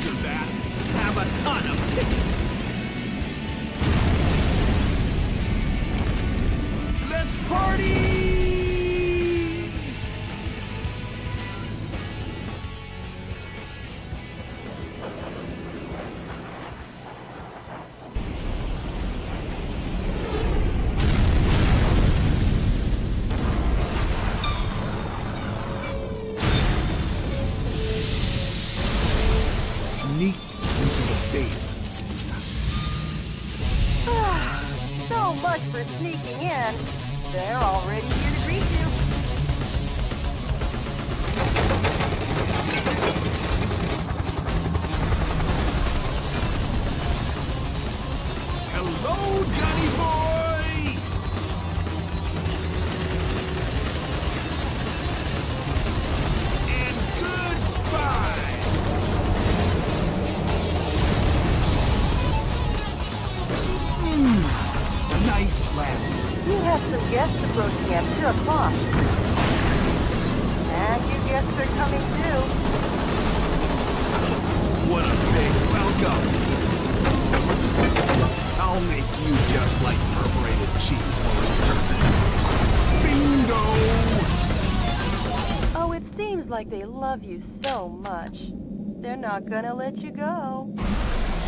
after that, have a ton of tickets. Let's party! Sneaked into the base successfully. So much for sneaking in. They're already here to greet you. Hello, Johnny boy! And goodbye! Nice landing. You have some guests approaching at 2 o'clock. And you guests are coming too. What a big welcome! I'll make you just like perforated cheese. Bingo! Oh, it seems like they love you so much. They're not gonna let you go.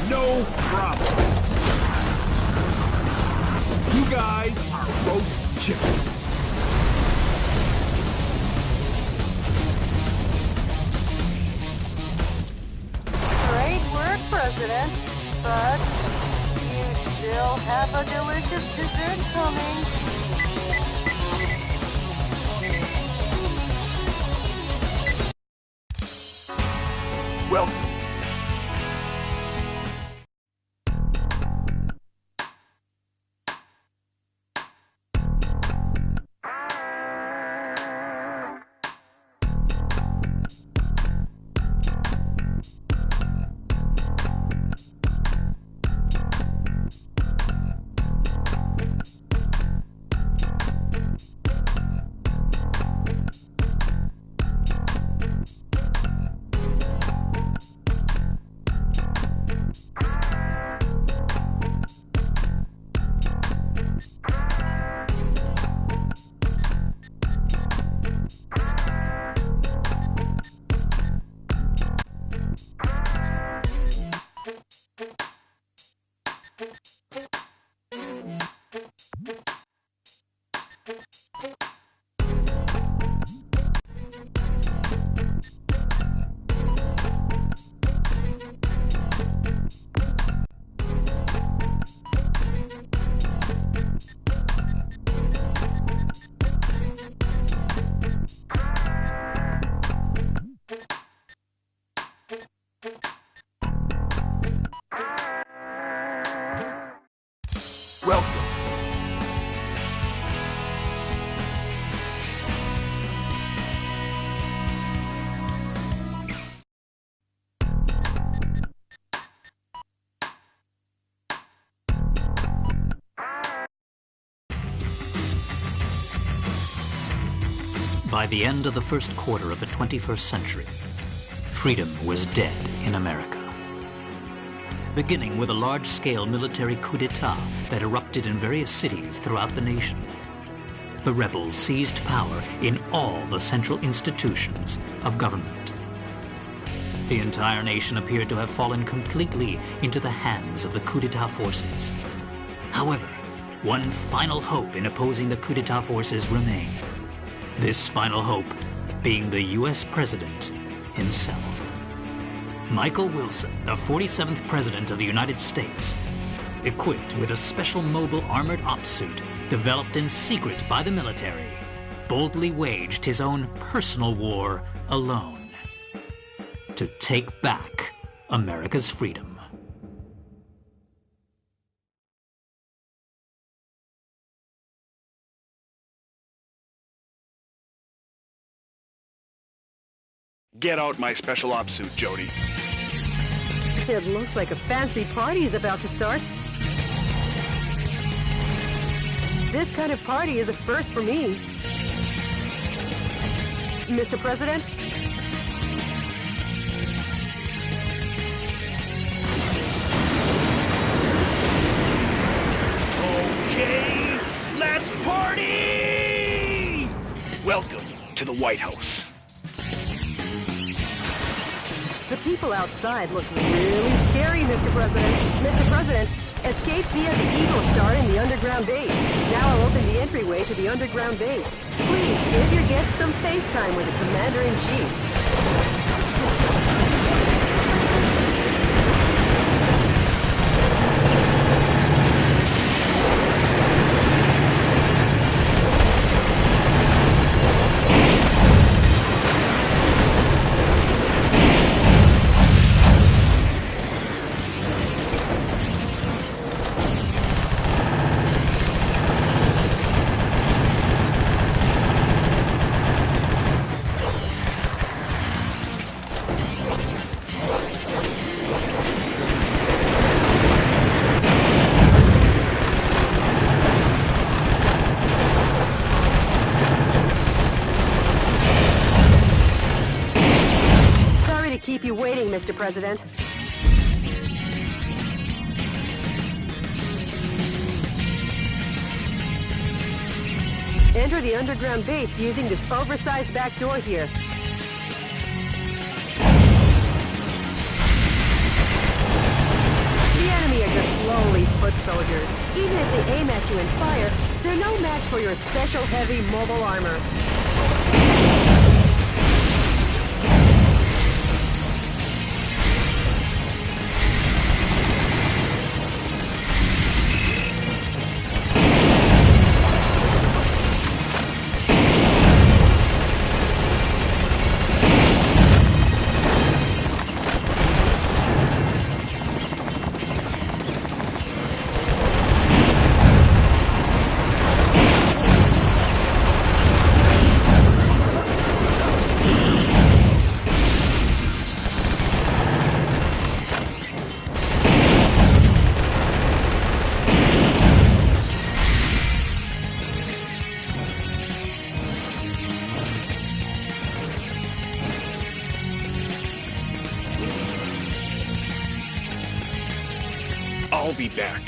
No problem. You guys are roast chicken. Great work, President. But you still have a delicious dessert coming. Welcome. Welcome. By the end of the first quarter of the 21st century, freedom was dead in America. Beginning with a large-scale military coup d'etat that erupted in various cities throughout the nation, the rebels seized power in all the central institutions of government. The entire nation appeared to have fallen completely into the hands of the coup d'etat forces. However, one final hope in opposing the coup d'etat forces remained. This final hope being the U.S. President himself. Michael Wilson, the 47th President of the United States, equipped with a special mobile armored ops suit developed in secret by the military, boldly waged his own personal war alone to take back America's freedom. Get out my special ops suit, Jody. It looks like a fancy party is about to start. This kind of party is a first for me. Mr. President? the White House. The people outside look really scary, Mr. President. Mr. President, escape via the Eagle Star in the underground base. Now I'll open the entryway to the underground base. Please give your guests some FaceTime with the Commander-in-Chief. Keep you waiting, Mr. President. Enter the underground base using this oversized back door here. The enemy are just lowly foot soldiers. Even if they aim at you and fire, they're no match for your special heavy mobile armor. I'll be back.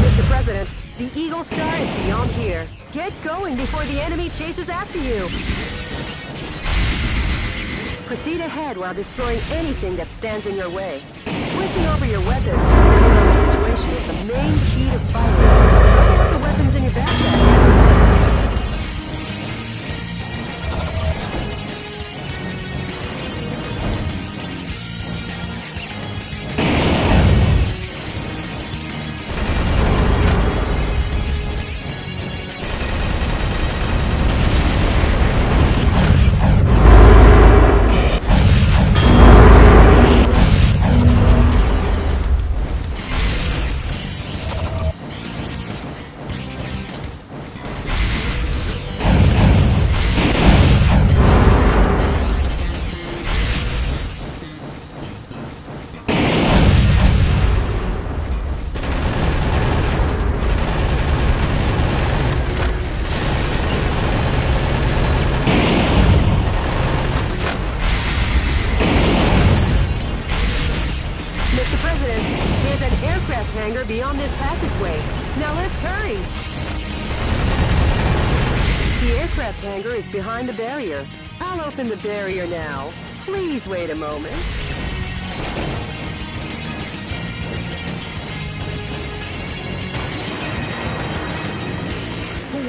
Mr. President, the Eagle Star is beyond here. Get going before the enemy chases after you. Proceed ahead while destroying anything that stands in your way. Switching over your weapons to the situation is the main key to fighting. You have the weapons in your backpack. Hangar beyond this passageway. Now let's hurry! The aircraft hangar is behind the barrier. I'll open the barrier now. Please wait a moment.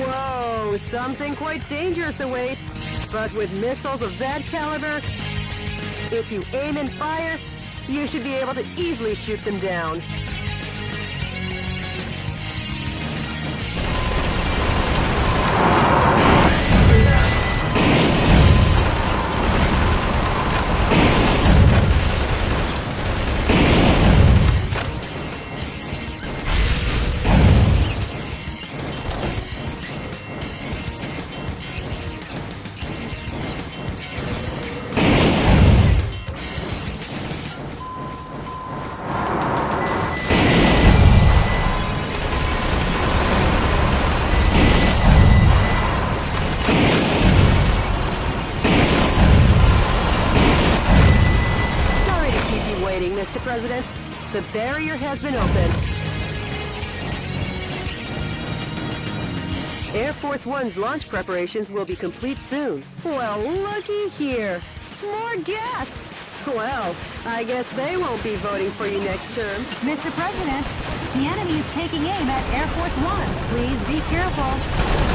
Whoa! Something quite dangerous awaits. But with missiles of that caliber, if you aim and fire, you should be able to easily shoot them down. President. The barrier has been opened. Air Force One's launch preparations will be complete soon. Well, looky here. More guests. Well, I guess they won't be voting for you next term. Mr. President, the enemy is taking aim at Air Force One. Please be careful.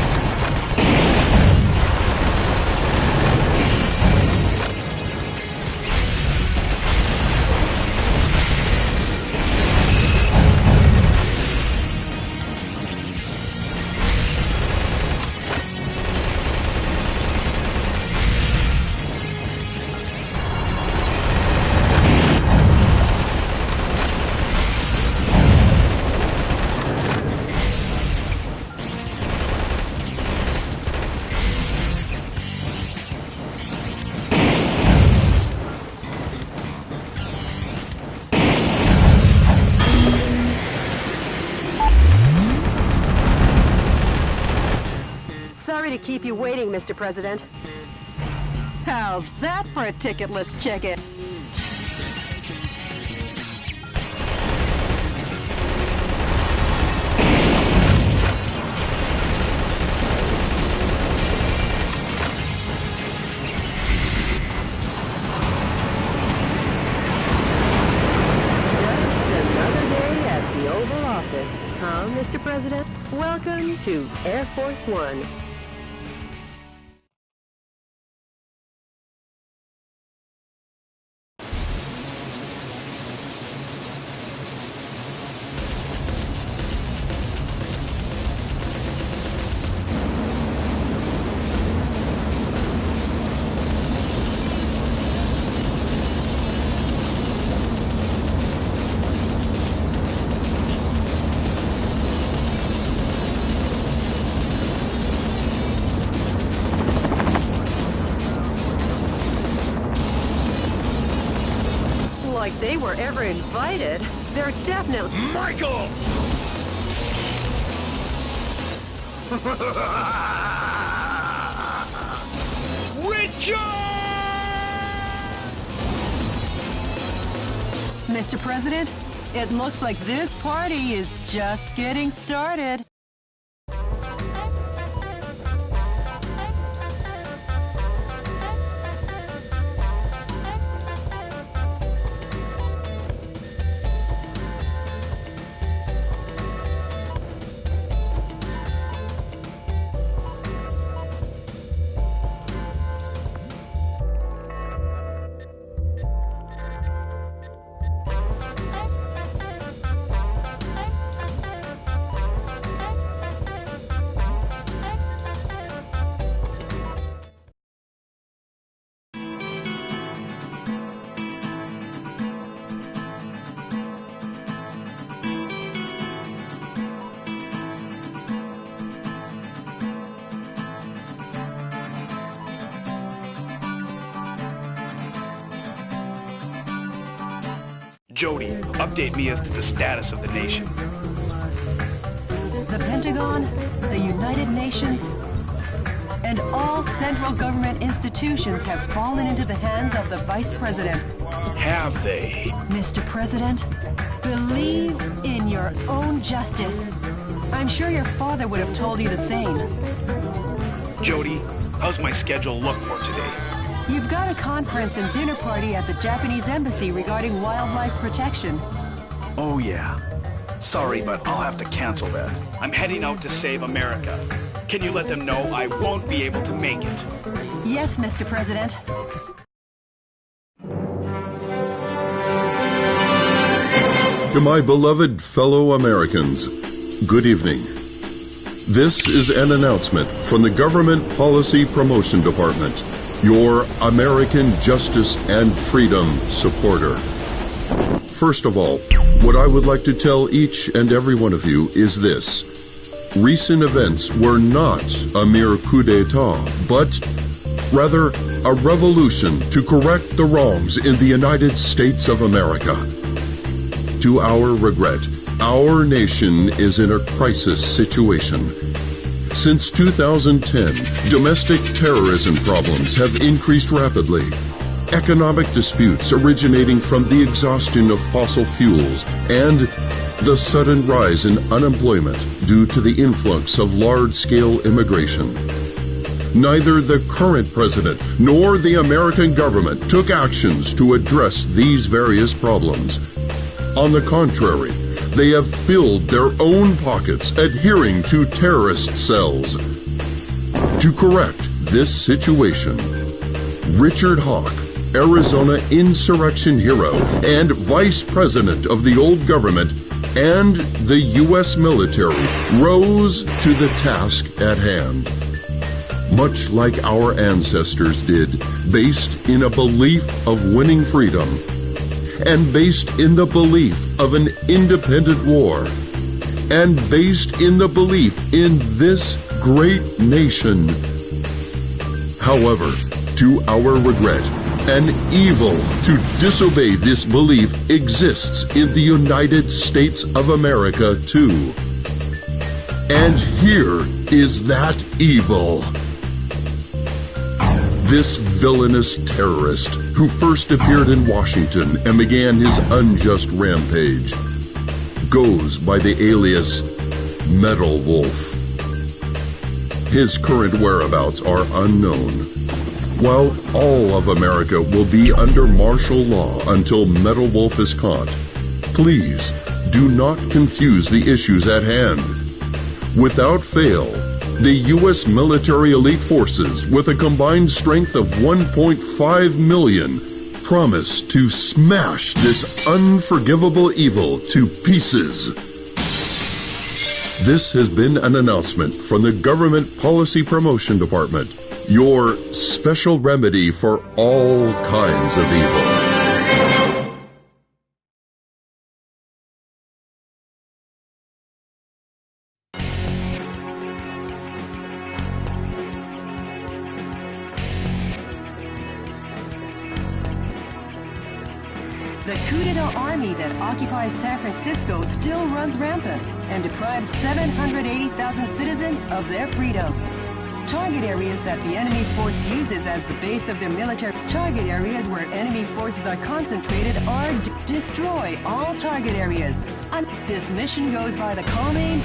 Sorry to keep you waiting, Mr. President. How's that for a ticket? Let's check it. Just another day at the Oval Office, huh, Mr. President? Welcome to Air Force One. Like they were ever invited. They're definitely... Michael! Richard! Mr. President, it looks like this party is just getting started. Jody, update me as to the status of the nation. The Pentagon, the United Nations, and all central government institutions have fallen into the hands of the Vice President. Have they? Mr. President, believe in your own justice. I'm sure your father would have told you the same. Jody, how's my schedule look for today? You've got a conference and dinner party at the Japanese embassy regarding wildlife protection. Oh yeah. Sorry, but I'll have to cancel that. I'm heading out to save America. Can you let them know I won't be able to make it? Yes, Mr. President. To my beloved fellow Americans, good evening. This is an announcement from the Government Policy Promotion Department, your American justice and freedom supporter. First of all, what I would like to tell each and every one of you is this. Recent events were not a mere coup d'etat, but rather a revolution to correct the wrongs in the United States of America. To our regret, our nation is in a crisis situation. Since 2010, domestic terrorism problems have increased rapidly. economic disputes originating from the exhaustion of fossil fuels, and the sudden rise in unemployment due to the influx of large-scale immigration. Neither the current president nor the American government took actions to address these various problems. On the contrary, they have filled their own pockets adhering to terrorist cells. To correct this situation, Richard Hawk, Arizona insurrection hero and vice president of the old government and the U.S. military, rose to the task at hand. Much like our ancestors did, based in a belief of winning freedom, and based in the belief of an independent war, and based in the belief in this great nation. However, to our regret, an evil to disobey this belief exists in the United States of America too. And here is that evil. This villainous terrorist who first appeared in Washington and began his unjust rampage goes by the alias Metal Wolf. His current whereabouts are unknown. While all of America will be under martial law until Metal Wolf is caught, please do not confuse the issues at hand. Without fail, the U.S. military elite forces, with a combined strength of 1.5 million, promise to smash this unforgivable evil to pieces. This has been an announcement from the Government Policy Promotion Department, your special remedy for all kinds of evil. The coup d'etat army that occupies San Francisco still runs rampant and deprives 780,000 citizens of their freedom. Target areas that the enemy force uses as the base of their military target areas where enemy forces are concentrated are destroy all target areas. This mission goes by the call name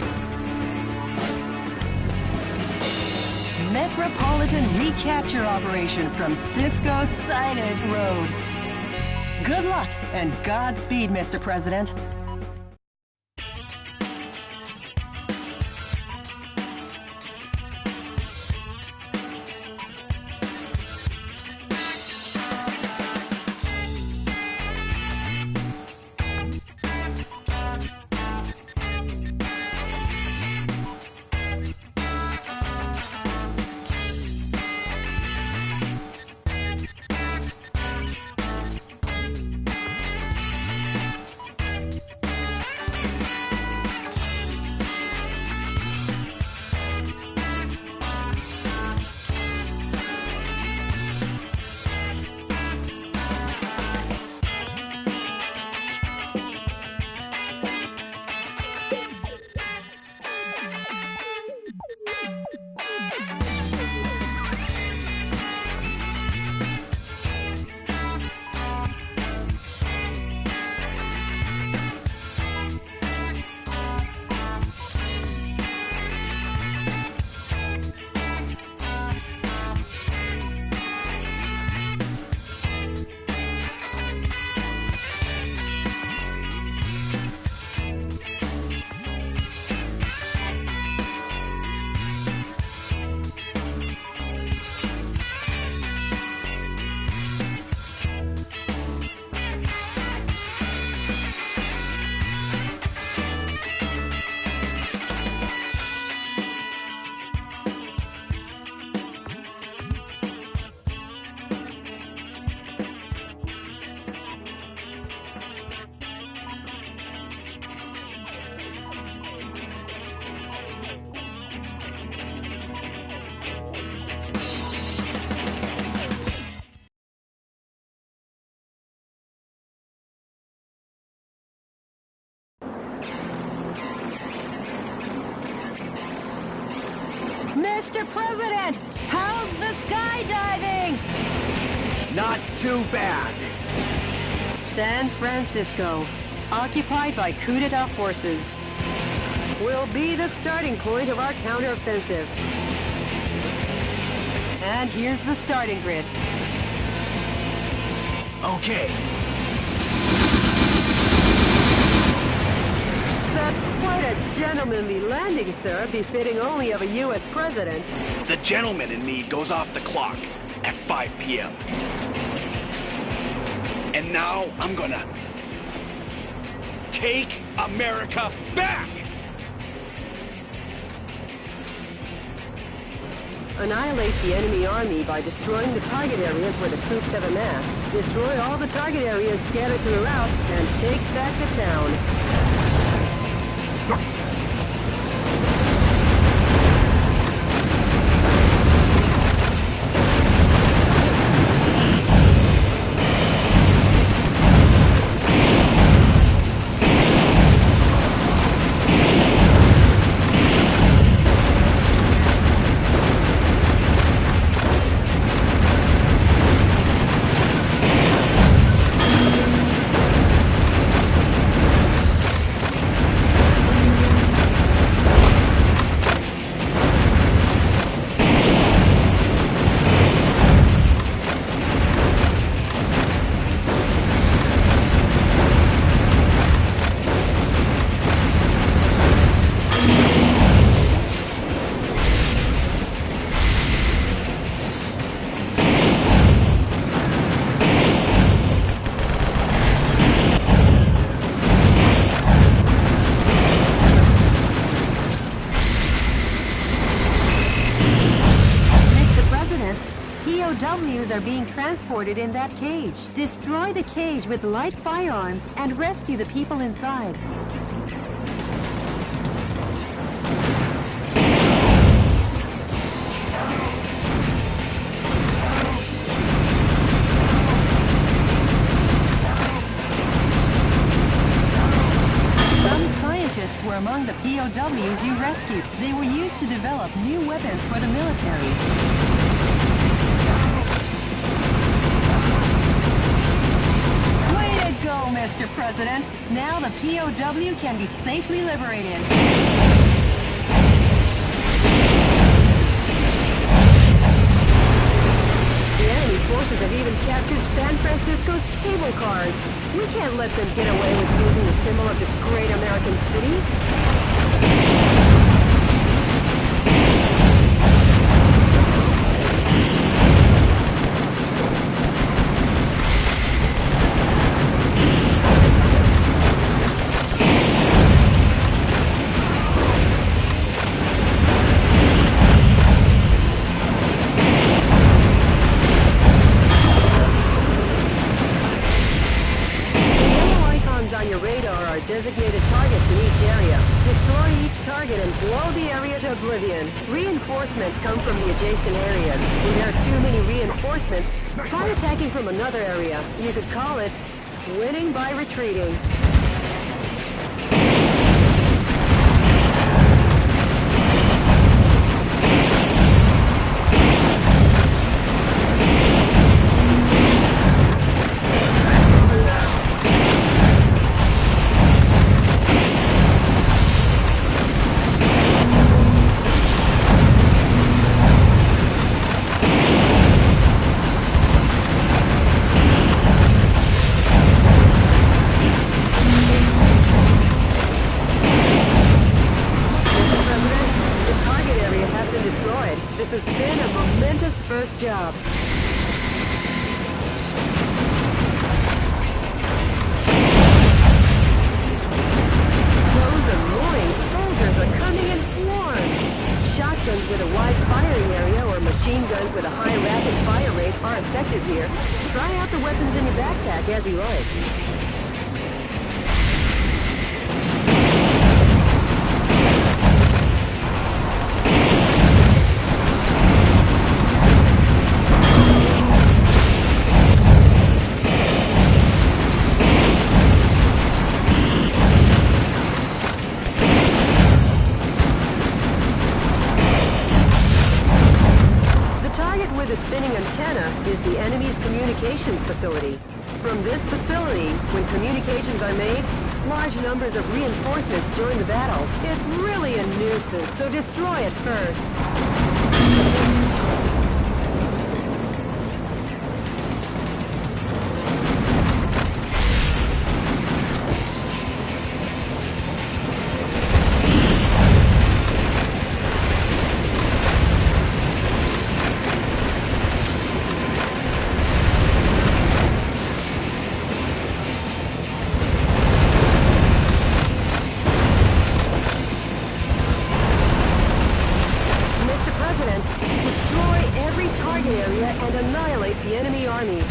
Metropolitan Recapture Operation from Cisco Sighted Road. Good luck and Godspeed, Mr. President. Mr. President, how's the skydiving? Not too bad. San Francisco, occupied by coup d'etat forces, will be the starting point of our counteroffensive. And here's the starting grid. Okay. That's quite a gentlemanly landing, sir, befitting only of a U.S. president. The gentleman in me goes off the clock at 5 p.m. And now I'm gonna take America back! Annihilate the enemy army by destroying the target areas where the troops have amassed. Destroy all the target areas scattered throughout, and take back the town. POWs are being transported in that cage. Destroy the cage with light firearms and rescue the people inside. Some scientists were among the POWs you rescued. They were used to develop new weapons for the military. Go, Mr. President. Now the POW can be safely liberated. The enemy forces have even captured San Francisco's cable cars. We can't let them get away with using the symbol of this great American city. On your radar are designated targets in each area. Destroy each target and blow the area to oblivion. Reinforcements come from the adjacent areas. When there are too many reinforcements, try attacking from another area. You could call it winning by retreating. This has been a momentous first job. Those annoying soldiers are coming in swarms. Shotguns with a wide firing area or machine guns with a high rapid fire rate are effective here. Try out the weapons in your backpack as you like. The spinning antenna is the enemy's communications facility. From this facility, when communications are made, large numbers of reinforcements join the battle. It's really a nuisance, so destroy it first. And annihilate the enemy army.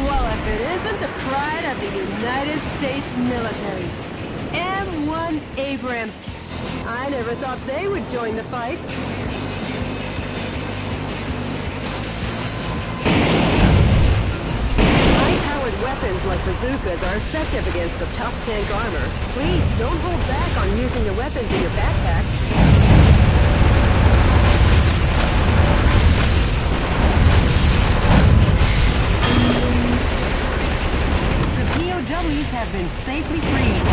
Well, if it isn't the pride of the United States military, M1 Abrams. I never thought they would join the fight. High-powered weapons like bazookas are effective against the tough tank armor. Please, don't hold back on using the weapons in your backpack. POWs have been safely freed.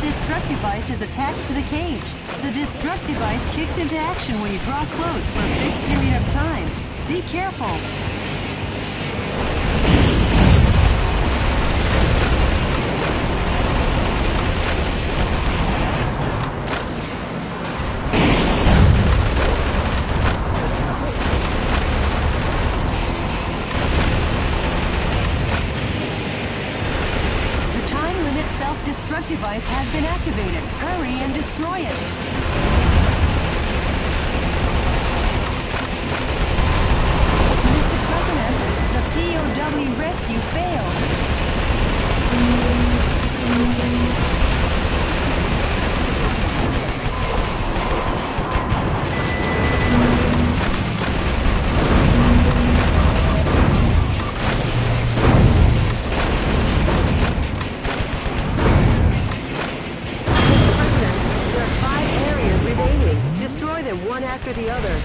Destruct device is attached to the cage. The destruct device kicks into action when you draw close for a fixed period of time. Be careful. Self-destruct device has been activated. Hurry and destroy it. Mr. President, the POW rescue failed. the other.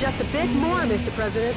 Just a bit more, Mr. President.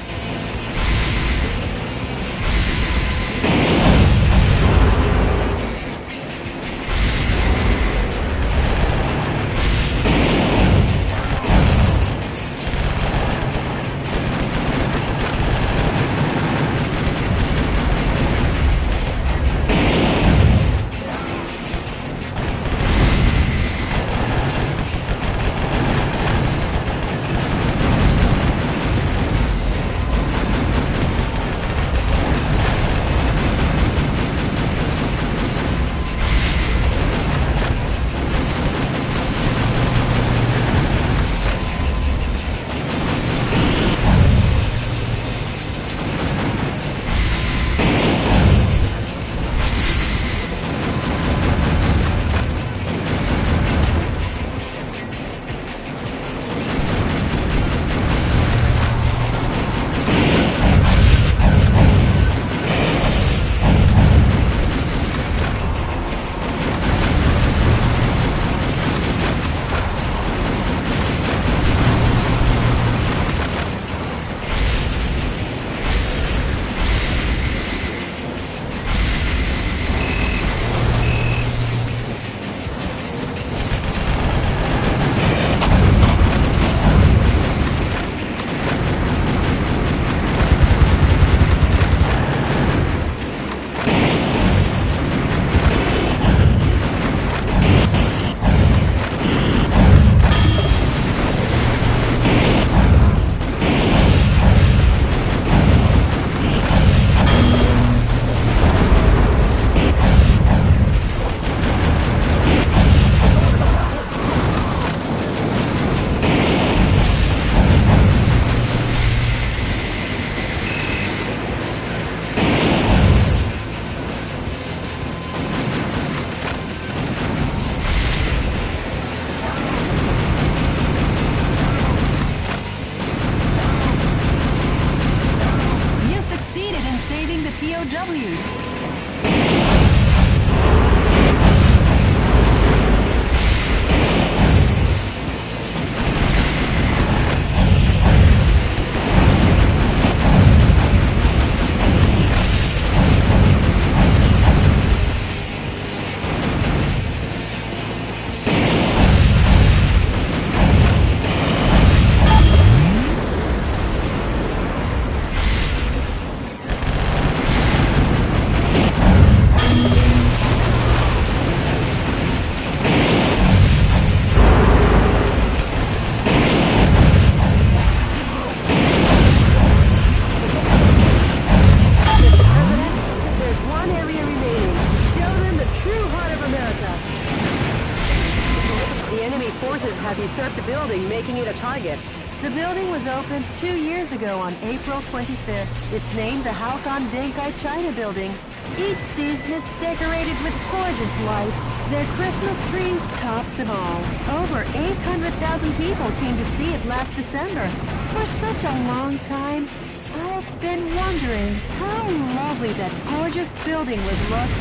have usurped a building, making it a target. The building was opened 2 years ago on April 25th. It's named the Halcon Denkai China Building. Each season it's decorated with gorgeous lights. Their Christmas tree tops them all. Over 800,000 people came to see it last December. For such a long time, I've been wondering how lovely that gorgeous building would look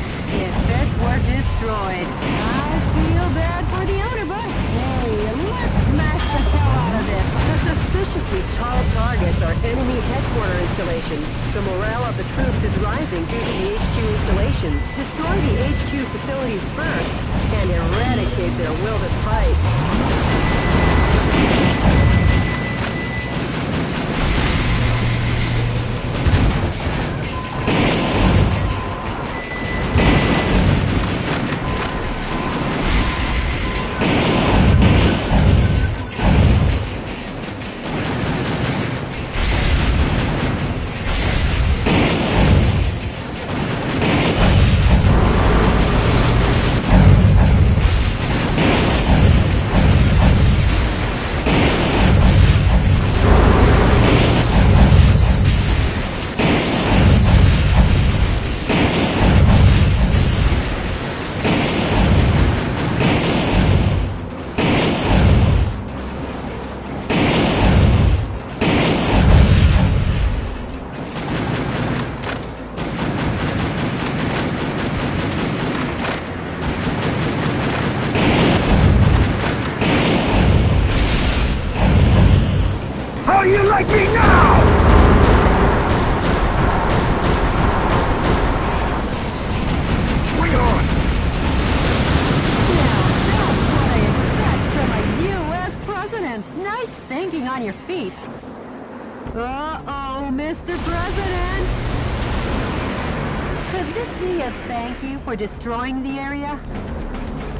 if it were destroyed. I feel bad for the owner, but hey, let's smash the hell out of it. The suspiciously tall targets are enemy headquarter installations. The morale of the troops is rising due to the HQ installations. Destroy the HQ facilities first and eradicate their will to fight. like me now! Bring it on! Now, that's what I expect from a U.S. president. Nice thinking on your feet. Uh-oh, Mr. President! Could this be a thank you for destroying the area?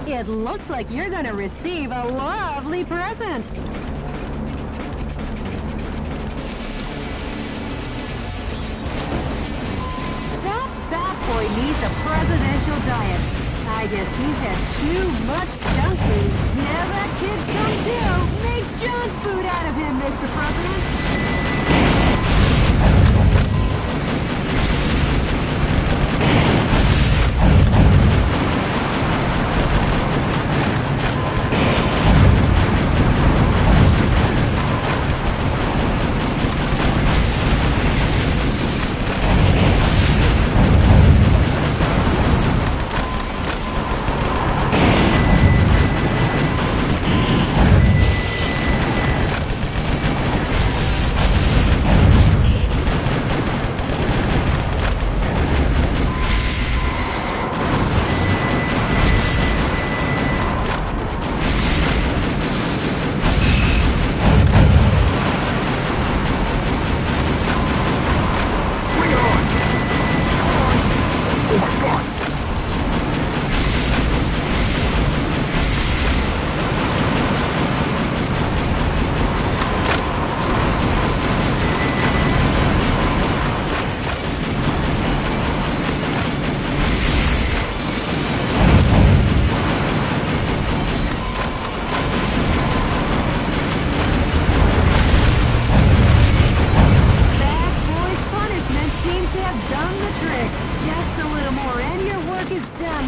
It looks like you're gonna receive a lovely present. That fat boy needs a presidential diet. I guess he's had too much junk food. Now that kid's come too. Make junk food out of him, Mr. President.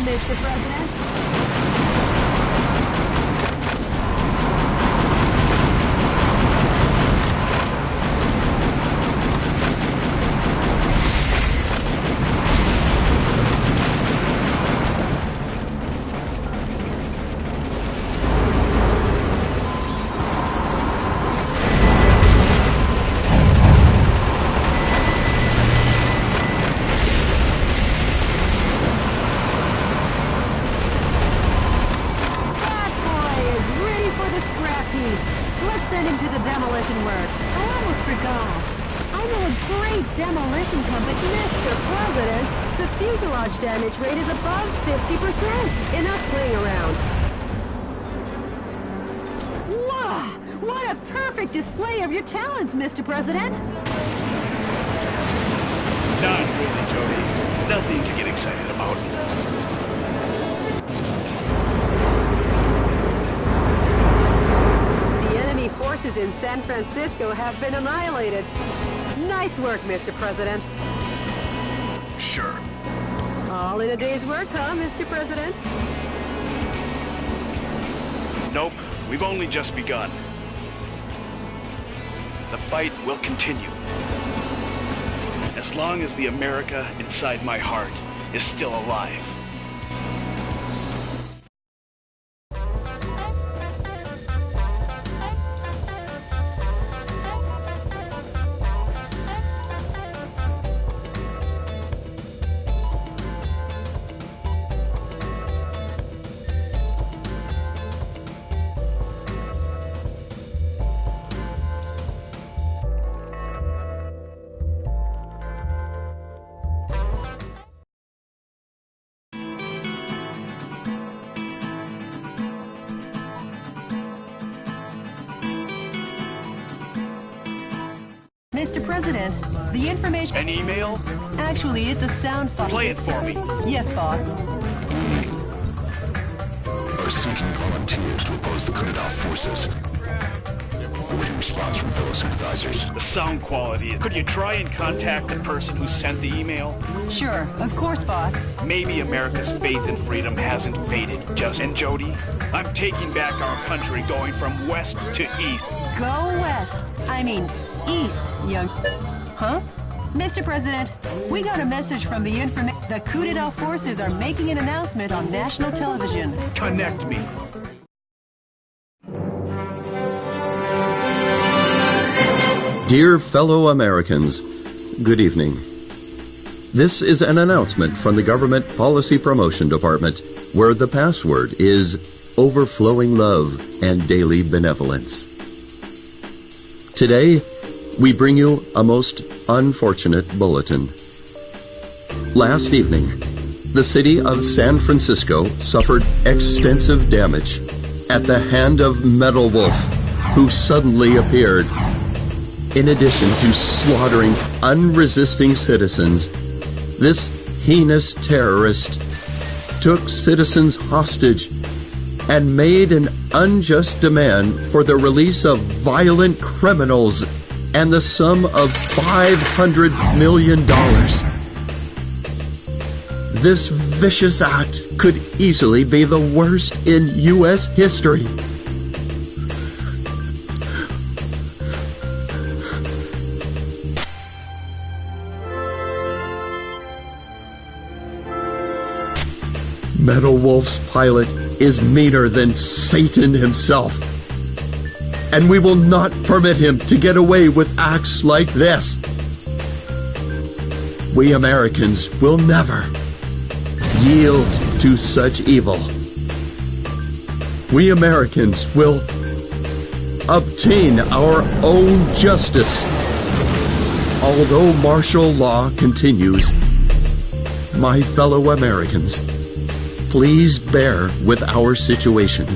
Mr. President. Let's send him to the demolition works. I almost forgot. I know a great demolition company. Mr. President, the fuselage damage rate is above 50%. Enough playing around. Wow! What a perfect display of your talents, Mr. President! Not really, Jody. Nothing to get excited about. Francisco have been annihilated. Nice work, Mr. President. Sure. All in a day's work, huh, Mr. President? Nope, we've only just begun. The fight will continue. As long as the America inside my heart is still alive. Mr. President, the information... An email? Actually, it's a sound file. Play it for me. Yes, boss. Are seeking volunteers to oppose the coup d'etat forces. Awaiting response from fellow sympathizers. The sound quality. Could you try and contact the person who sent the email? Sure, of course, boss. Maybe America's faith in freedom hasn't faded. And Jody, I'm taking back our country, going from west to east. Go west. I mean, east, young... Huh? Mr. President, we got a message from the The coup d'etat forces are making an announcement on national television. Connect me. Dear fellow Americans, good evening. This is an announcement from the Government Policy Promotion Department, where the password is overflowing love and daily benevolence. Today, we bring you a most unfortunate bulletin. Last evening, the city of San Francisco suffered extensive damage at the hand of Metal Wolf, who suddenly appeared. In addition to slaughtering unresisting citizens, this heinous terrorist took citizens hostage and made an unjust demand for the release of violent criminals and the sum of $500 million. This vicious act could easily be the worst in U.S. history. Metal Wolf's pilot is meaner than Satan himself, and we will not permit him to get away with acts like this. We Americans will never yield to such evil. We Americans will obtain our own justice. Although martial law continues, my fellow Americans, please bear with our situation.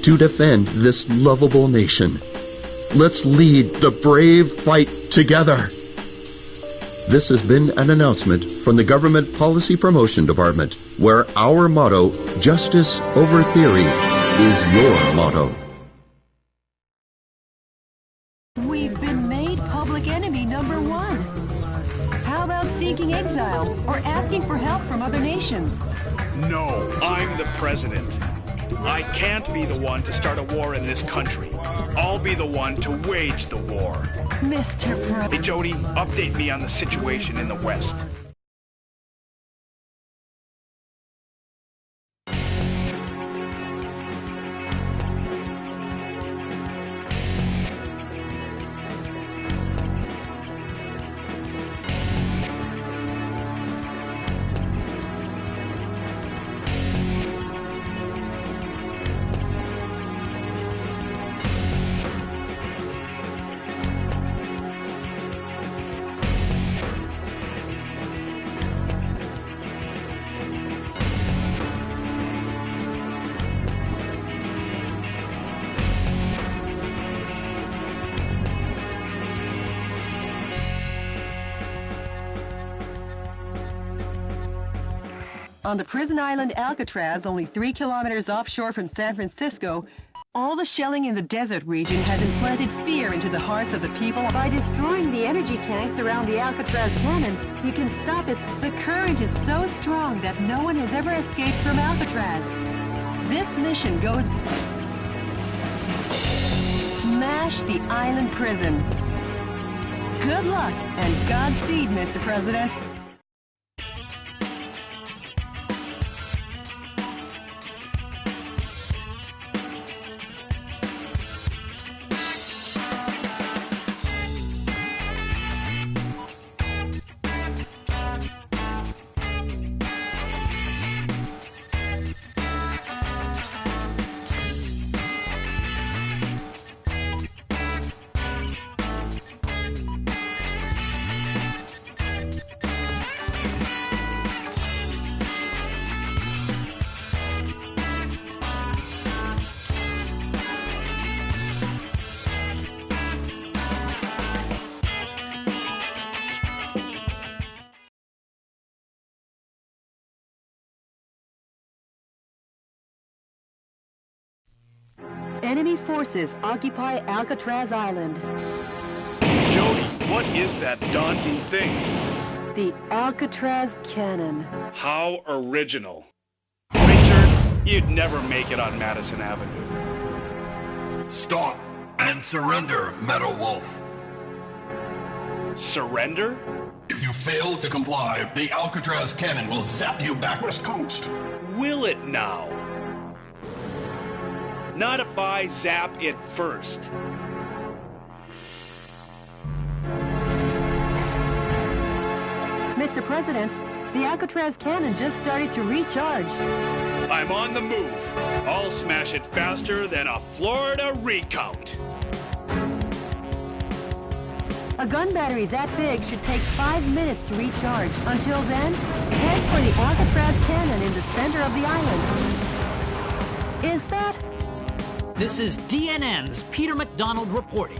To defend this lovable nation, let's lead the brave fight together. This has been an announcement from the Government Policy Promotion Department, where our motto, justice over theory, is your motto. We've been made public enemy number one. How about seeking exile or asking for help from other nations? No, I'm the president. I can't be the one to start a war in this country. I'll be the one to wage the war. Mr. President. Hey, Jody, update me on the situation in the West. On the prison island Alcatraz, only 3 kilometers offshore from San Francisco, All the shelling in the desert region has implanted fear into the hearts of the people. By destroying the energy tanks around the Alcatraz cannon, you can stop its... The current is so strong that no one has ever escaped from Alcatraz. This mission goes... Smash the island prison. Good luck and Godspeed, Mr. President. Enemy forces occupy Alcatraz Island. Jody, what is that daunting thing? The Alcatraz cannon. How original. Richard, you'd never make it on Madison Avenue. Stop and surrender, Metal Wolf. Surrender? If you fail to comply, the Alcatraz cannon will zap you back west coast. Will it now? Not if I zap it first. Mr. President, the Alcatraz cannon just started to recharge. I'm on the move. I'll smash it faster than a Florida recount. A gun battery that big should take 5 minutes to recharge. Until then, head for the Alcatraz cannon in the center of the island. Is that... This is DNN's Peter McDonald reporting.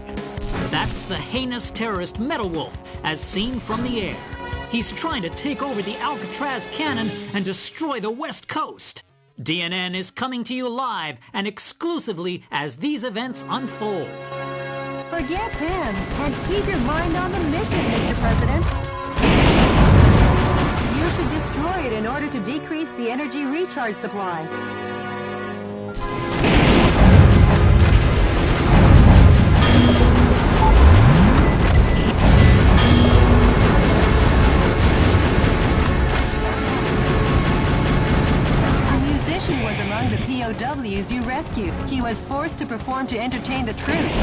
That's the heinous terrorist Metal Wolf, as seen from the air. He's trying to take over the Alcatraz cannon and destroy the West Coast. DNN is coming to you live and exclusively as these events unfold. Forget him, and keep your mind on the mission, Mr. President. You should destroy it in order to decrease the energy recharge supply. Was among the POWs you rescued. He was forced to perform to entertain the troops.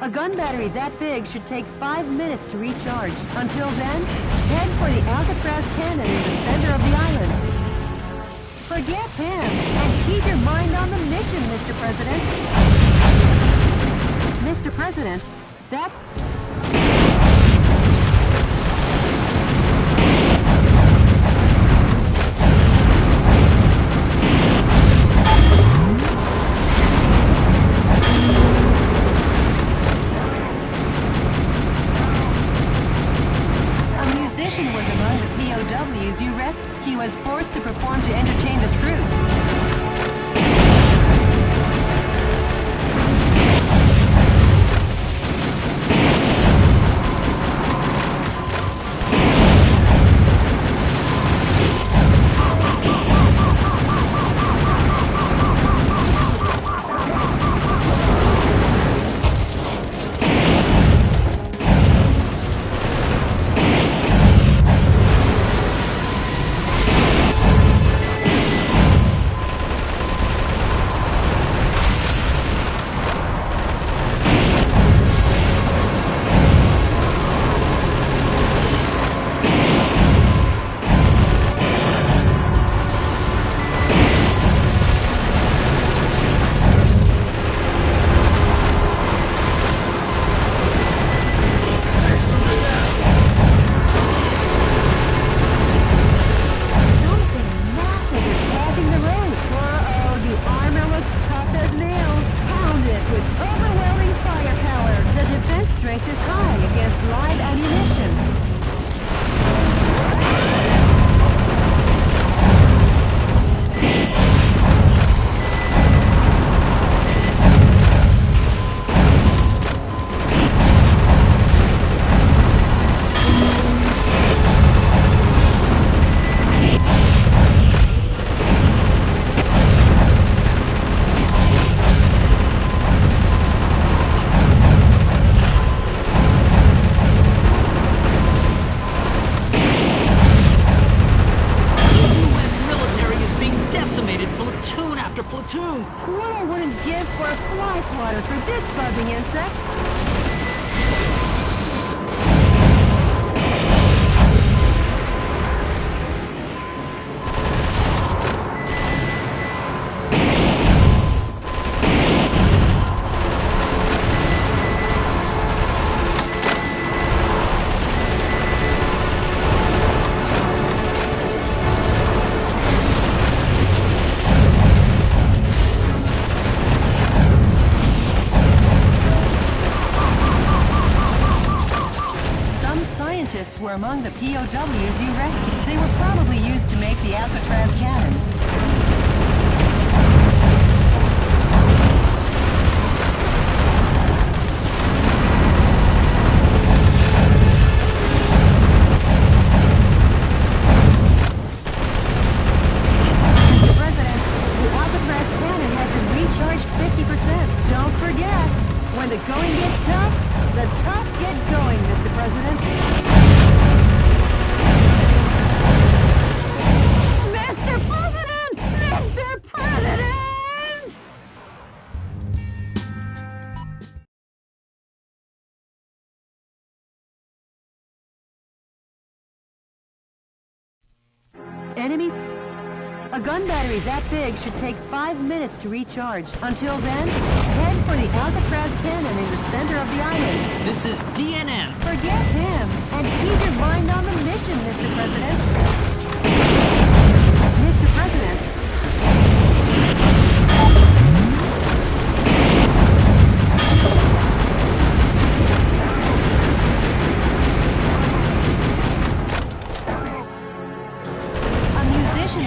A gun battery that big should take 5 minutes to recharge. Until then, head for the Alcatraz cannon in the center of the island. Forget him, and keep your mind on the mission, Mr. President. Mr. President, that... He was forced to perform to entertain the troops. Were among the POWs you rescued. They were probably used to make the Alcatraz cannon. Mr. President, the Alcatraz cannon has been recharged 50%. Don't forget, when the going gets tough, the tough get going, Mr. President. Enemy? A gun battery that big should take 5 minutes to recharge. Until then, head for the Alcatraz cannon in the center of the island. This is DNN. Forget him, and keep your mind on the mission, Mr. President. Mr. President.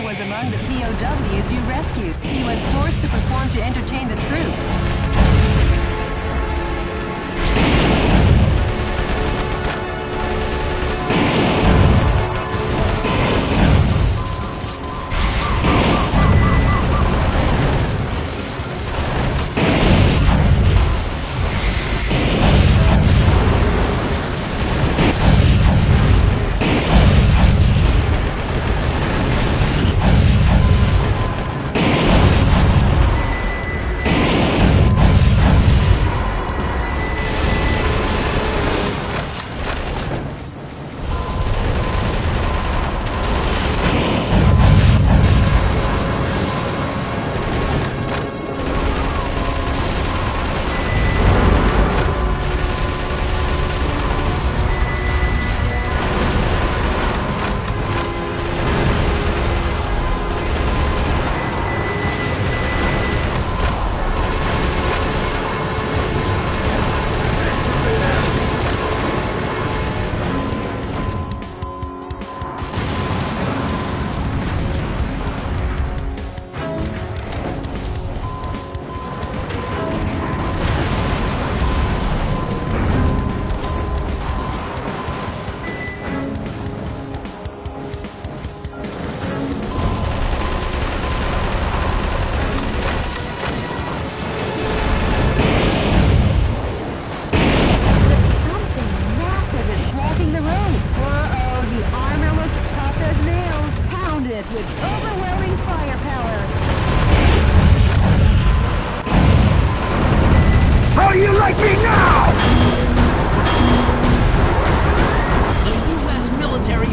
Was among the POWs you rescued. He was forced to perform to entertain the troops.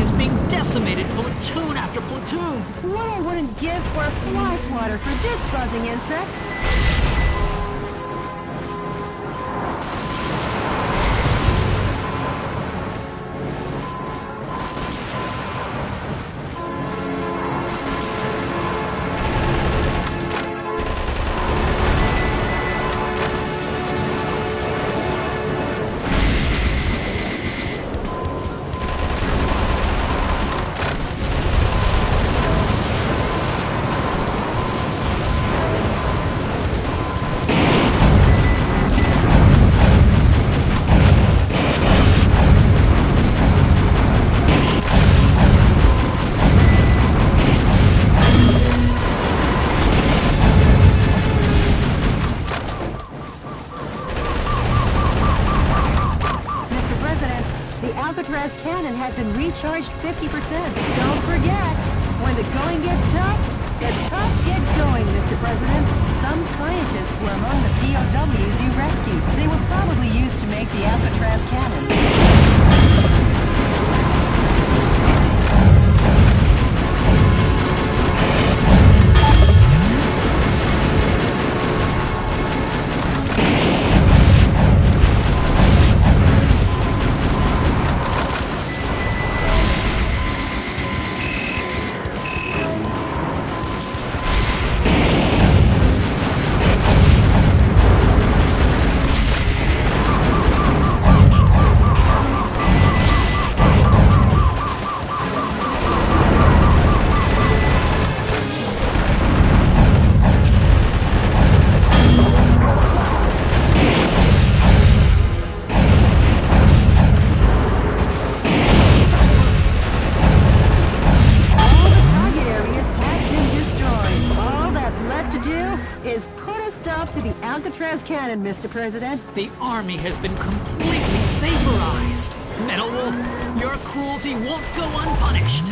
is being decimated platoon after platoon. What I wouldn't give for a fly swatter for this buzzing insect. Cannon has been recharged 50%. Don't forget, when the going gets tough, the tough get going, Mr. President. Some scientists were among the POWs you rescued. They were probably used to make the Alcatraz cannon. Is put a stop to the Alcatraz cannon, Mr. President. The army has been completely vaporized. Metal Wolf, your cruelty won't go unpunished.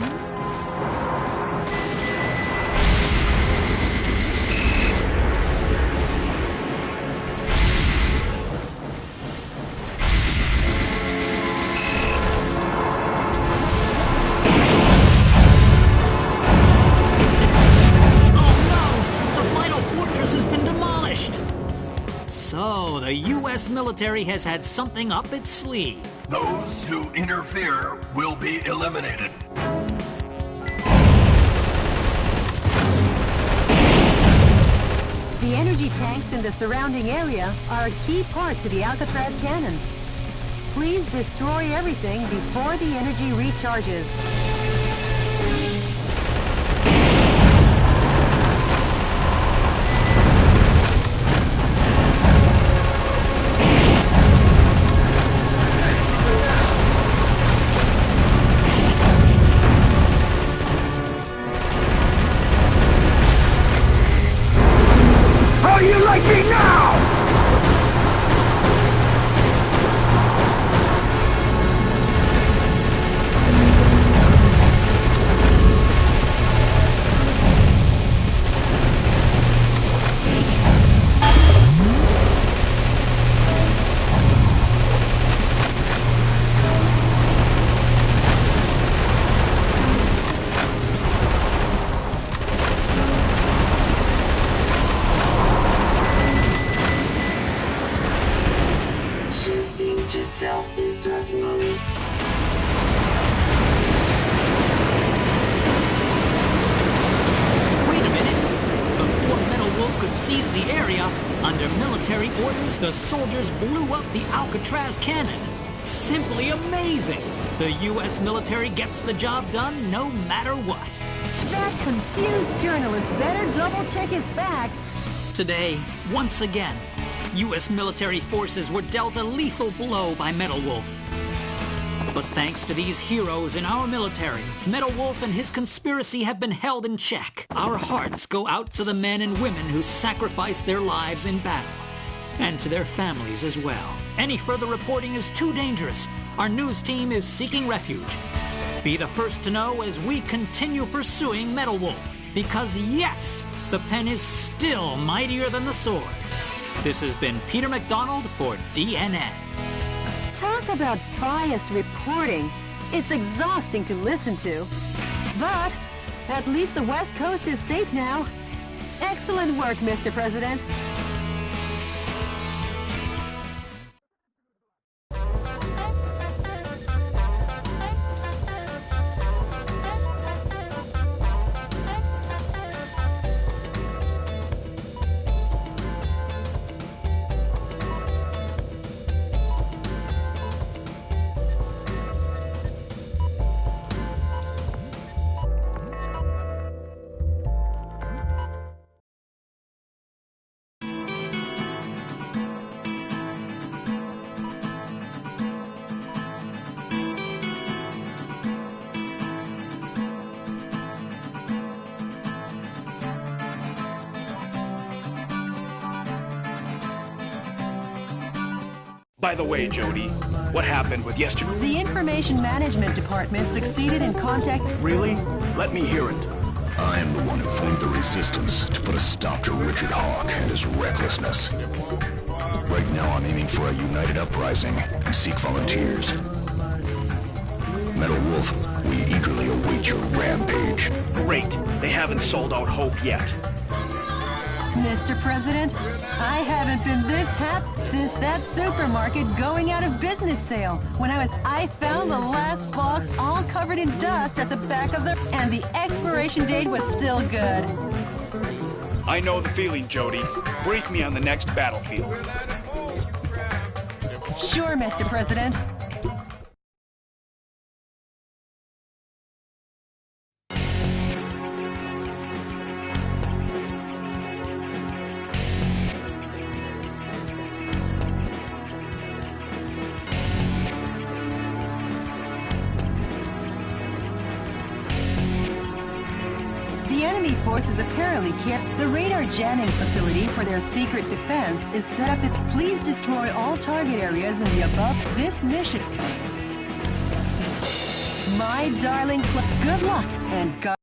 So, the U.S. military has had something up its sleeve. Those who interfere will be eliminated. The energy tanks in the surrounding area are a key part to the Alcatraz cannon. Please destroy everything before the energy recharges. You like me now? Seize the area, under military orders, the soldiers blew up the Alcatraz cannon. Simply amazing! The U.S. military gets the job done no matter what. That confused journalist better double-check his facts. Today, once again, U.S. military forces were dealt a lethal blow by Metal Wolf. But thanks to these heroes in our military, Metal Wolf and his conspiracy have been held in check. Our hearts go out to the men and women who sacrificed their lives in battle, and to their families as well. Any further reporting is too dangerous. Our news team is seeking refuge. Be the first to know as we continue pursuing Metal Wolf, because yes, the pen is still mightier than the sword. This has been Peter McDonald for DNN. Talk about biased reporting. It's exhausting to listen to. But at least the West Coast is safe now. Excellent work, Mr. President. By the way, Jody, what happened with yesterday? The Information Management Department succeeded in contact... Really? Let me hear it. I am the one who formed the Resistance to put a stop to Richard Hawk and his recklessness. Right now I'm aiming for a united uprising and seek volunteers. Metal Wolf, we eagerly await your rampage. Great. They haven't sold out hope yet. Mr. President, I haven't been this happy since that supermarket going out of business sale. When I found the last box all covered in dust at the back of and the expiration date was still good. I know the feeling, Jody. Brief me on the next battlefield. Sure, Mr. President. The enemy forces apparently can't. The radar jamming facility for their secret defense is set up to please destroy all target areas in the above this mission. My darling, good luck and God.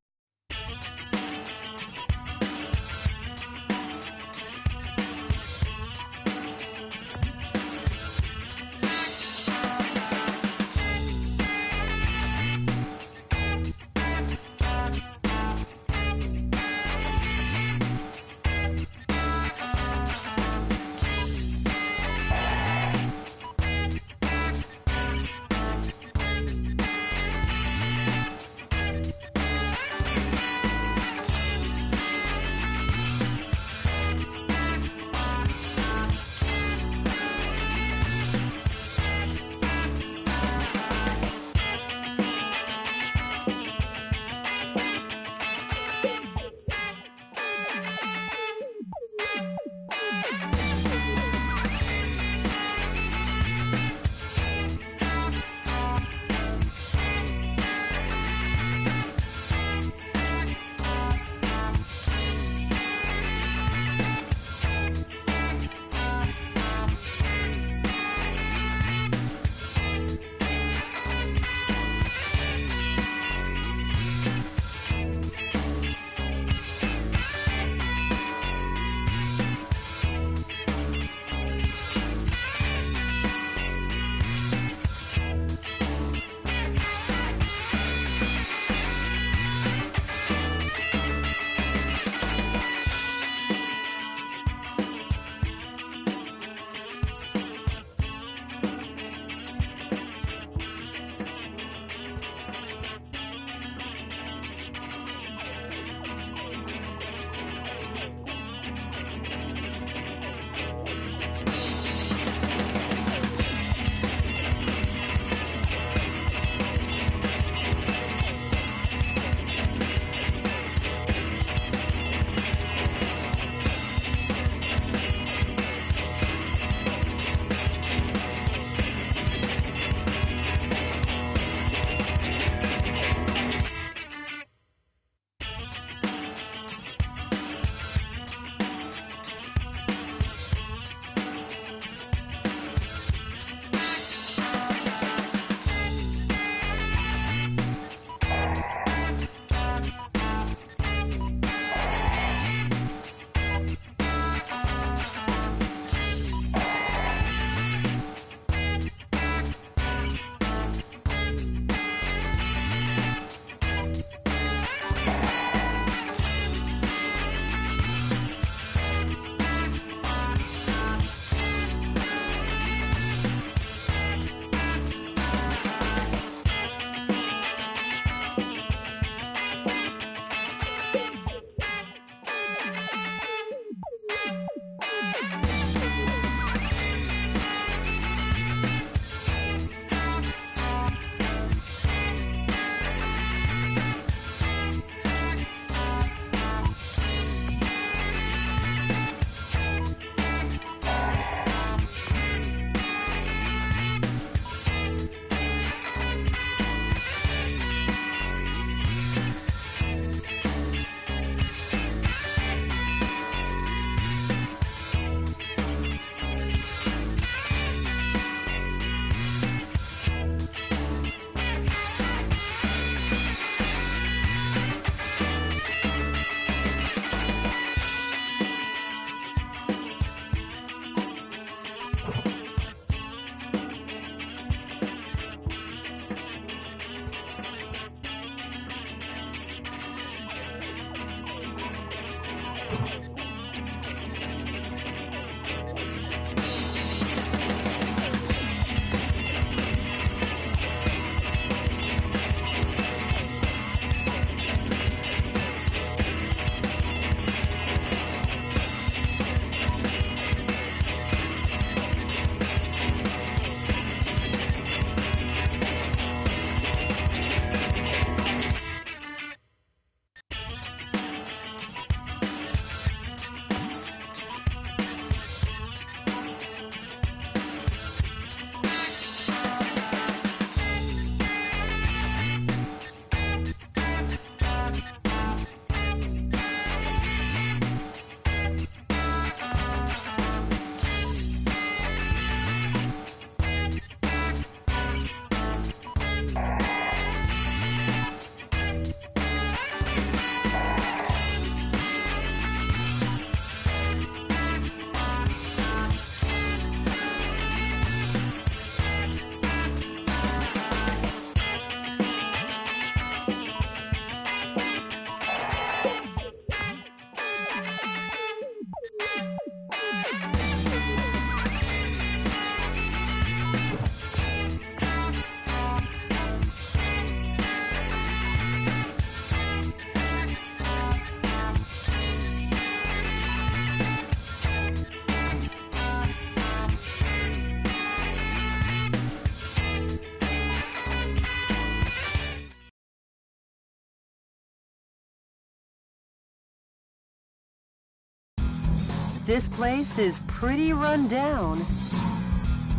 This place is pretty run down.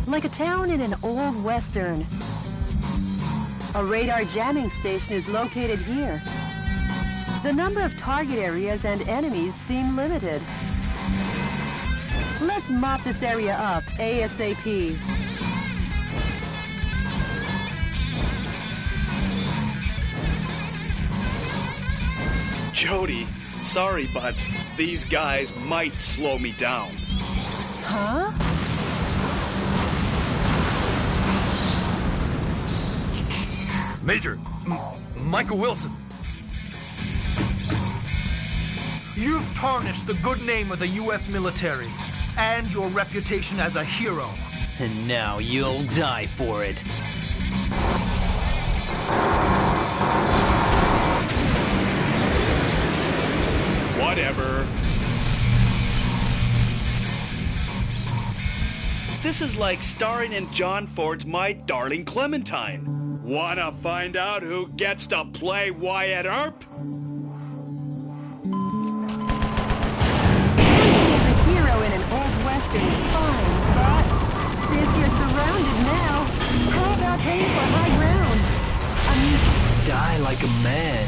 Like a town in an old western. A radar jamming station is located here. The number of target areas and enemies seem limited. Let's mop this area up ASAP. Jody, sorry, but these guys might slow me down. Huh? Major, Michael Wilson. You've tarnished the good name of the U.S. military and your reputation as a hero. And now you'll die for it. Whatever. This is like starring in John Ford's My Darling Clementine. Wanna find out who gets to play Wyatt Earp? Being a hero in an old western is fine, but since you're surrounded now, how about heading for high ground? Die like a man.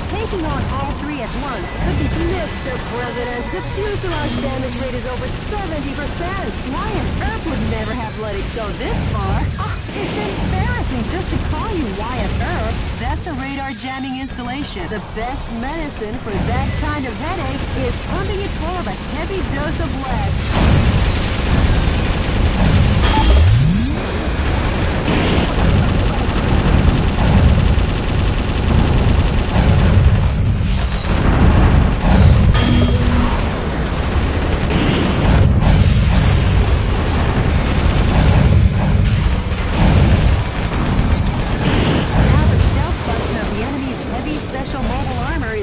Taking on all three at once could be... Mr. President, the fuselage damage rate is over 70%. Wyatt Earp would never have let it go this far. It's embarrassing just to call you Wyatt Earp. That's a radar jamming installation. The best medicine for that kind of headache is pumping it full of a heavy dose of lead.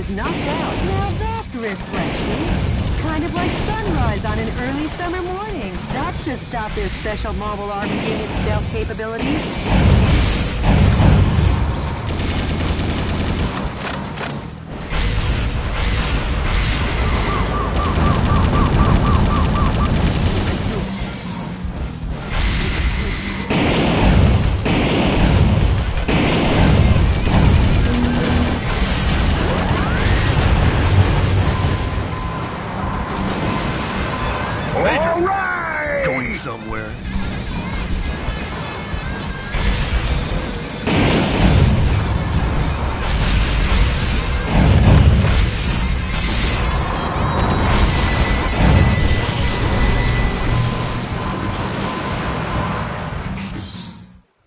is knocked out. Now that's refreshing. Kind of like sunrise on an early summer morning. That should stop their special mobile army unit stealth capabilities. Somewhere.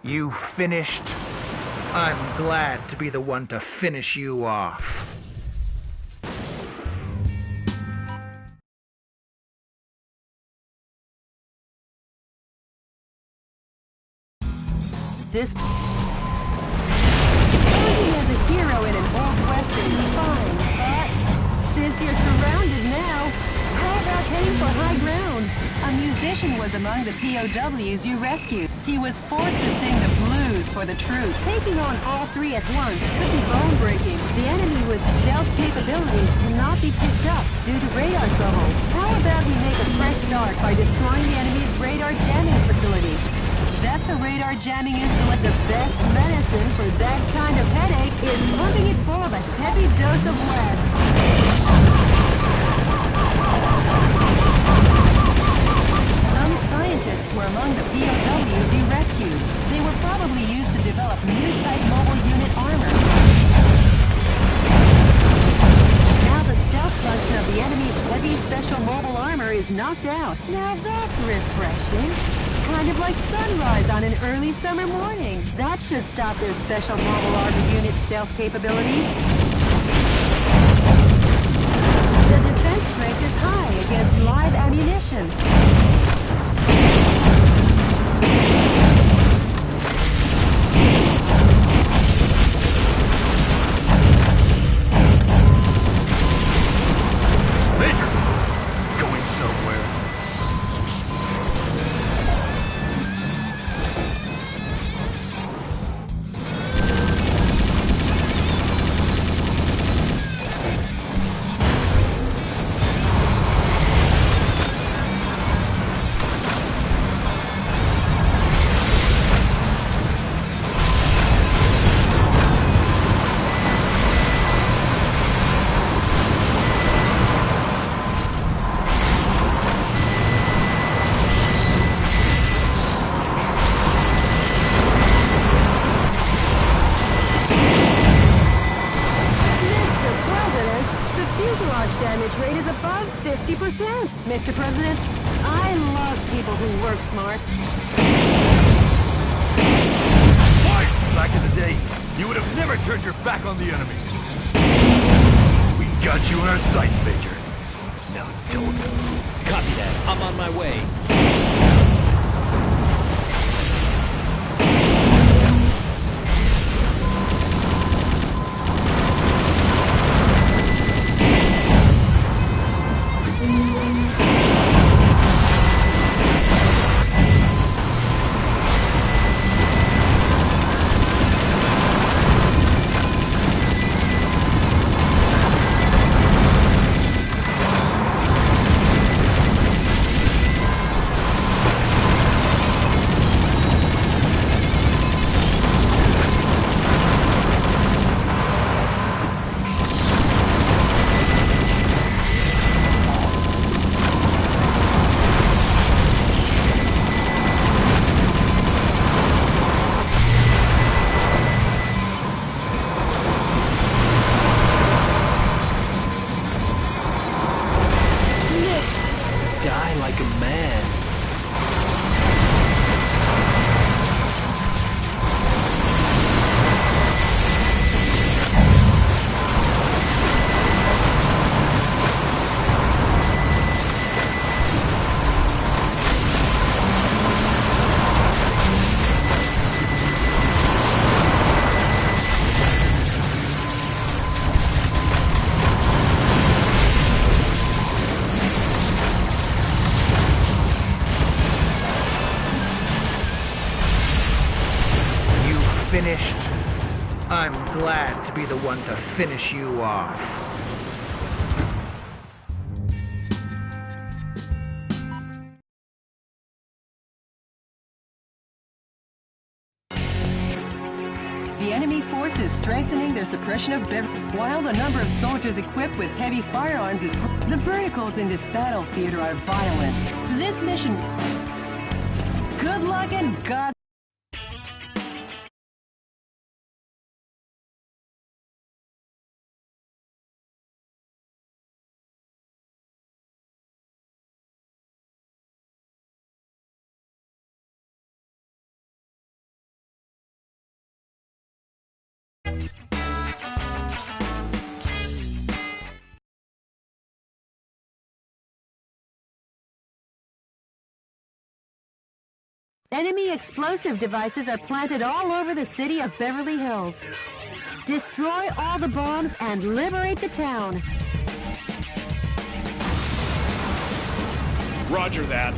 You finished? I'm glad to be the one to finish you off. This posing as a hero in an old western is fine, but since you're surrounded now, how about heading for high ground? A musician was among the POWs you rescued. He was forced to sing the blues for the truth. Taking on all three at once could be bone-breaking. The enemy with stealth capabilities cannot be picked up due to radar trouble. How about we make a fresh start by destroying the enemy's radar jamming facility? That's a radar jamming But the best medicine for that kind of headache is pumping it full of a heavy dose of lead. Some scientists were among the POWs you rescued. They were probably used to develop new type mobile unit armor. Now the stealth function of the enemy's heavy special mobile armor is knocked out. Now that's refreshing. Kind of like sunrise on an early summer morning. That should stop their special mobile armor unit stealth capabilities. The defense strength is high against live ammunition. Major! Going somewhere. Mr. President, I love people who work smart. Fight! Back in the day, you would have never turned your back on the enemy. We got you in our sights, Major. Now don't. Copy that. I'm on my way. I'm glad to be the one to finish you off. The enemy force is strengthening their suppression of Beverly. While the number of soldiers equipped with heavy firearms is... The verticals in this battle theater are violent. This mission... Good luck and God... Enemy explosive devices are planted all over the city of Beverly Hills. Destroy all the bombs and liberate the town. Roger that.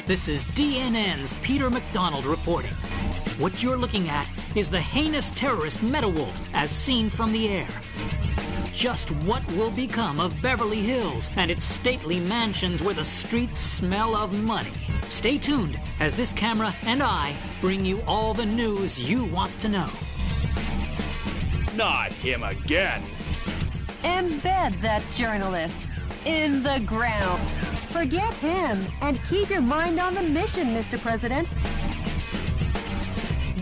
This is DNN's Peter McDonald reporting. What you're looking at is the heinous terrorist Metal Wolf as seen from the air. Just what will become of Beverly Hills and its stately mansions where the streets smell of money? Stay tuned as this camera and I bring you all the news you want to know. Not him again. Embed that journalist in the ground. Forget him and keep your mind on the mission, Mr. President.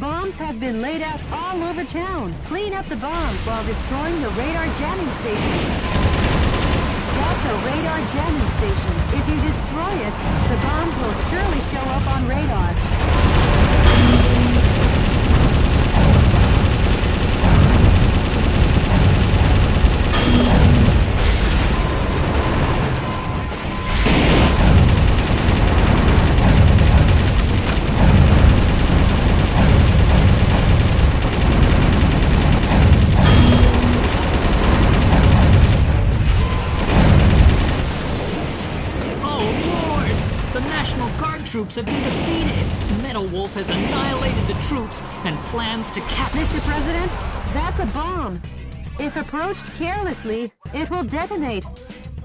Bombs have been laid out all over town. Clean up the bombs while destroying the radar jamming station. That's a radar jamming station. If you destroy it, the bombs will surely show up on radar. Troops have been defeated. Metal Wolf has annihilated the troops and plans to capture... Mr. President, that's a bomb. If approached carelessly, it will detonate.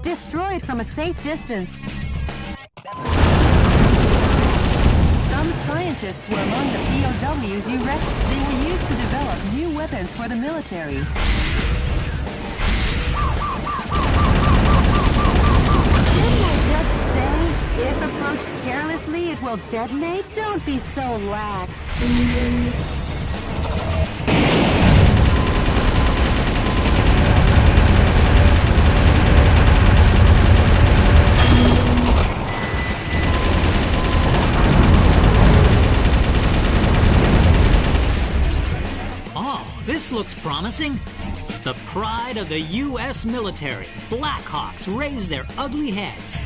Destroy it from a safe distance. Some scientists were among the POWs you rescued. They were used to develop new weapons for the military. If approached carelessly, it will detonate? Don't be so lax. Oh, this looks promising. The pride of the U.S. military. Blackhawks raise their ugly heads.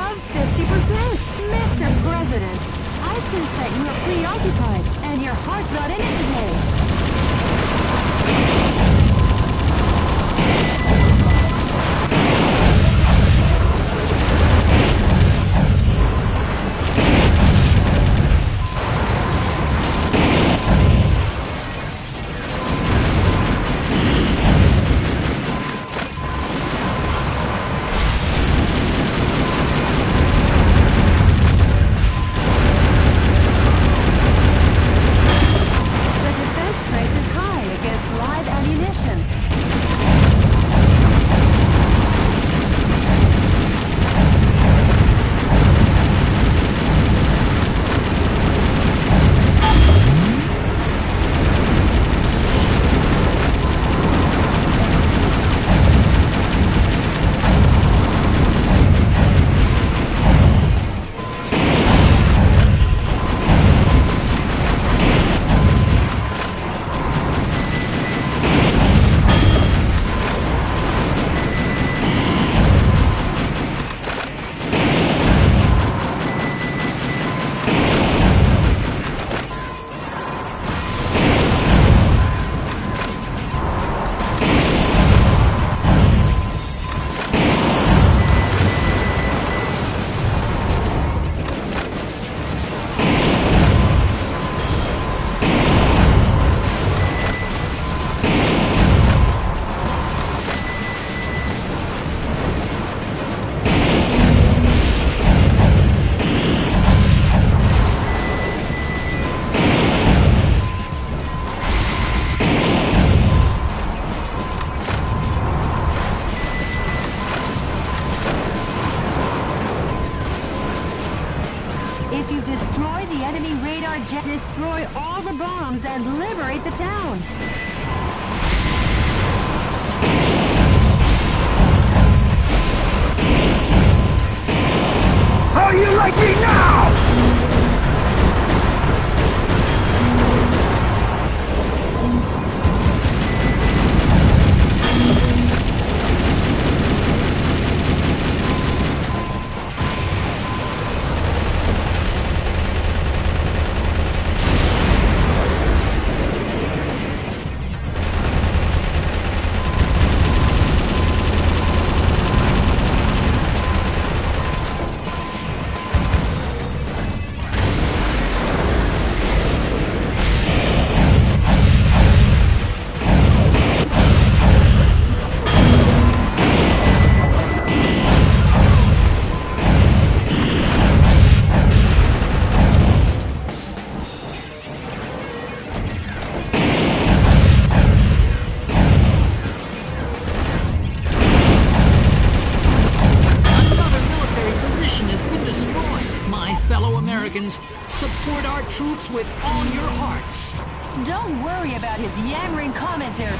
above 50%. Mr. President, I sense that you are preoccupied, and your heart's not in it today. If you destroy the enemy radar jet, destroy all the bombs and liberate the town. How do you like me now? Support our troops with all your hearts. Don't worry about his yammering commentary.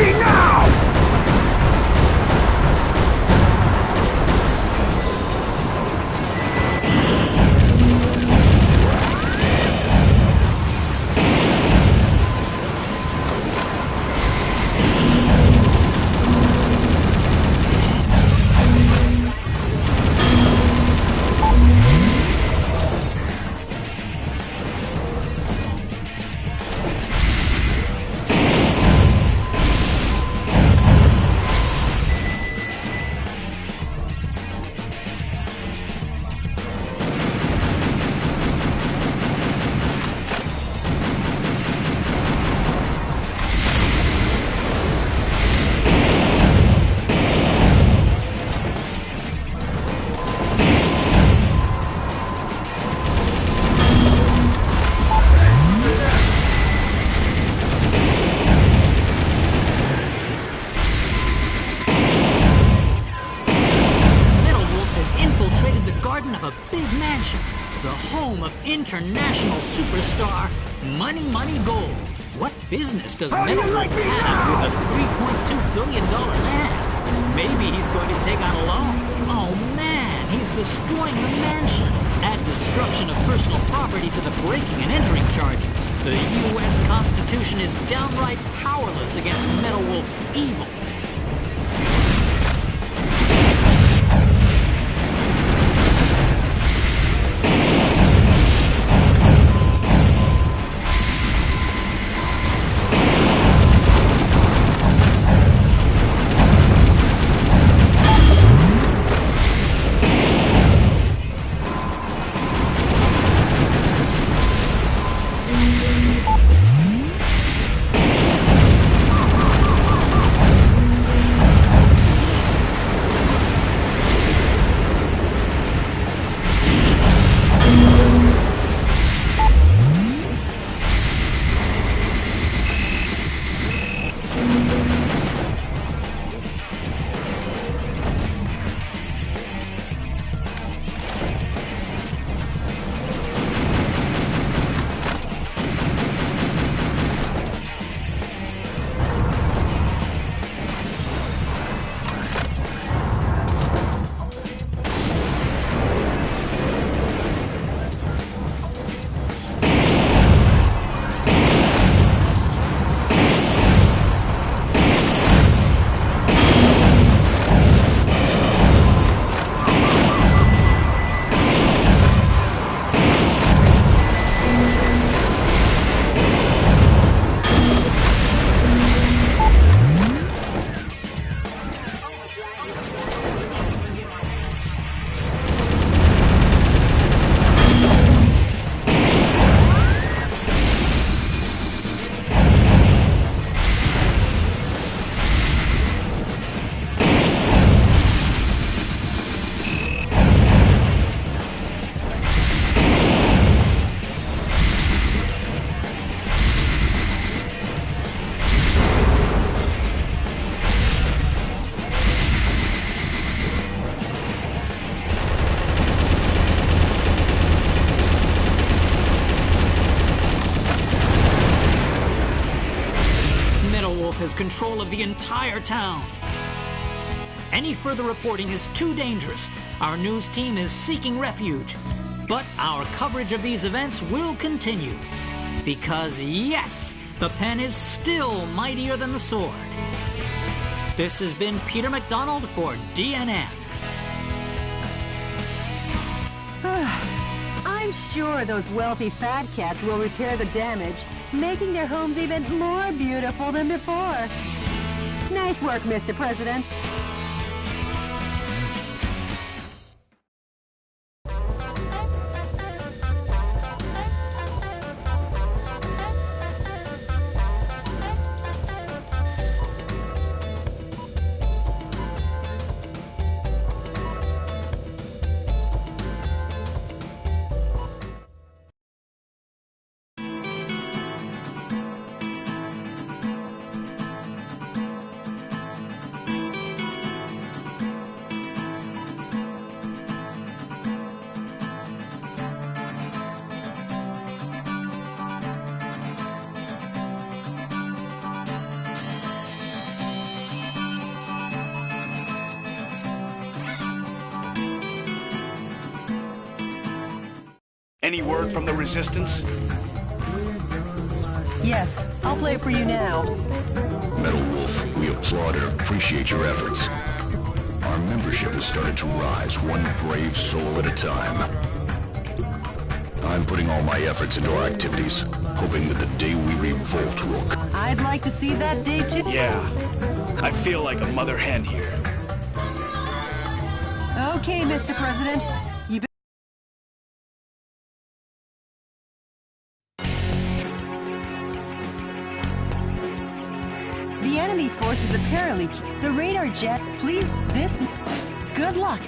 me now! International superstar, Money Gold. What business does Metal Wolf have with a $3.2 billion man? Maybe he's going to take out a loan. Oh man, he's destroying the mansion. Add destruction of personal property to the breaking and entering charges. The U.S. Constitution is downright powerless against Metal Wolf's evil. Has control of the entire town. Any further reporting is too dangerous. Our news team is seeking refuge. But our coverage of these events will continue. Because yes, the pen is still mightier than the sword. This has been Peter McDonald for DNN. I'm sure those wealthy fat cats will repair the damage, making their homes even more beautiful than before. Nice work, Mr. President. Any word from the Resistance? Yes, I'll play it for you now. Metal Wolf, we applaud and appreciate your efforts. Our membership has started to rise, one brave soul at a time. I'm putting all my efforts into our activities, hoping that the day we revolt will... I'd like to see that day too. Yeah, I feel like a mother hen here. Okay, Mr. President. You The enemy force is apparently... The radar jet, please, this... Good luck.